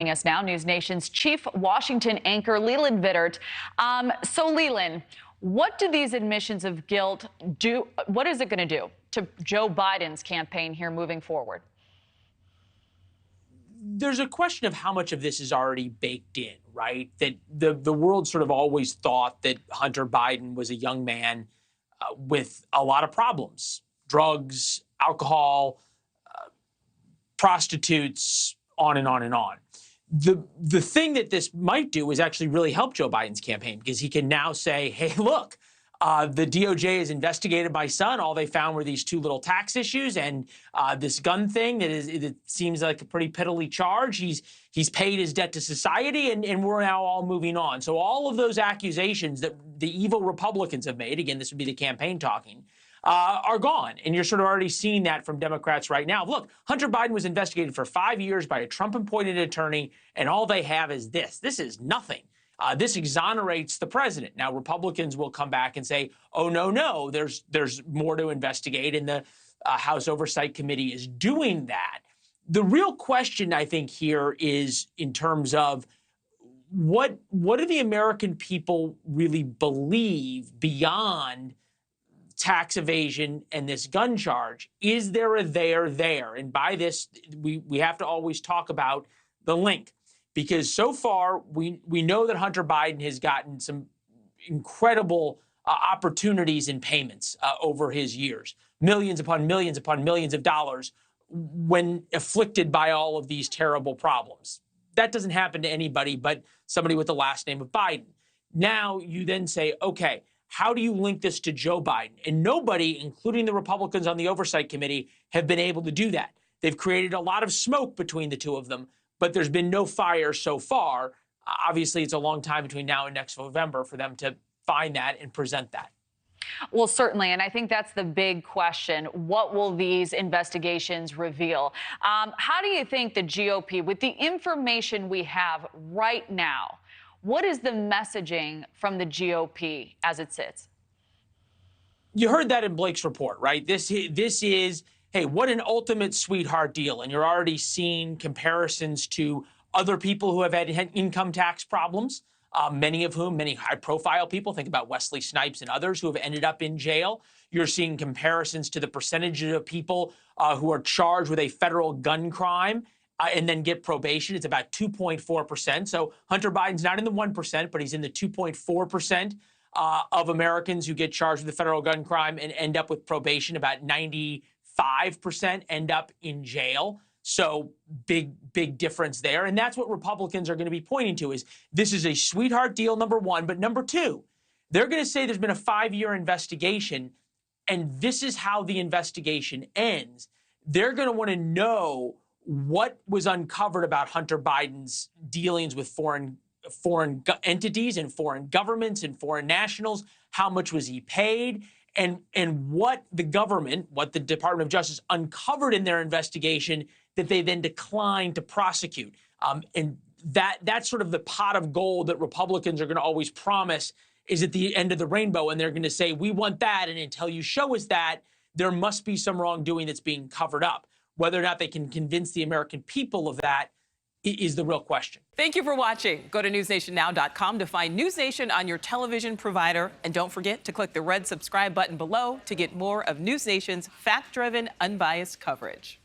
Joining us now, News Nation's chief Washington anchor, Leland Vittert. So, Leland, what do these admissions of guilt do? What is it going to do to Joe Biden's campaign here moving forward? There's a question of how much of this is already baked in, right? That the world sort of always thought that Hunter Biden was a young man with a lot of problems: drugs, alcohol, prostitutes, on and on and on. The thing that this might do is actually really help Joe Biden's campaign, because he can now say, hey, look, the DOJ has investigated my son. All they found were these two little tax issues and this gun thing it seems like a pretty piddly charge. He's paid his debt to society, and we're now all moving on. So all of those accusations that the evil Republicans have made, again, this would be the campaign talking, are gone. And you're sort of already seeing that from Democrats right now. Look, Hunter Biden was investigated for 5 years by a Trump-appointed attorney, and all they have is this. This is nothing. This exonerates the president. Now, Republicans will come back and say, oh, no, there's more to investigate, and the House Oversight Committee is doing that. The real question, I think, here is in terms of what do the American people really believe beyond tax evasion and this gun charge? Is there a there? And by this, we have to always talk about the link, because so far we know that Hunter Biden has gotten some incredible opportunities in payments over his years, millions upon millions upon millions of dollars when afflicted by all of these terrible problems. That doesn't happen to anybody but somebody with the last name of Biden. Now you then say, okay, how do you link this to Joe Biden? And nobody, including the Republicans on the Oversight Committee, have been able to do that. They've created a lot of smoke between the two of them, but there's been no fire so far. Obviously, it's a long time between now and next November for them to find that and present that. Well, certainly, and I think that's the big question. What will these investigations reveal? How do you think the GOP, with the information we have right now, what is the messaging from the GOP as it sits? You heard that in Blake's report, right? This is, hey, what an ultimate sweetheart deal. And you're already seeing comparisons to other people who have had income tax problems, many high-profile people, think about Wesley Snipes and others, who have ended up in jail. You're seeing comparisons to the percentage of people who are charged with a federal gun crime and then get probation. It's about 2.4%. So Hunter Biden's not in the 1%, but he's in the 2.4% of Americans who get charged with a federal gun crime and end up with probation. About 95% end up in jail. So big difference there. And that's what Republicans are going to be pointing to, is this is a sweetheart deal, number one. But number two, they're going to say there's been a 5-year investigation, and this is how the investigation ends. They're going to want to know what was uncovered about Hunter Biden's dealings with foreign entities and foreign governments and foreign nationals. How much was he paid? And what the government, what the Department of Justice uncovered in their investigation that they then declined to prosecute. And that's sort of the pot of gold that Republicans are going to always promise is at the end of the rainbow. And they're going to say, we want that. And until you show us that, there must be some wrongdoing that's being covered up. Whether or not they can convince the American people of that is the real question. Thank you for watching. Go to newsnationnow.com to find News Nation on your television provider. And don't forget to click the red subscribe button below to get more of News Nation's fact-driven, unbiased coverage.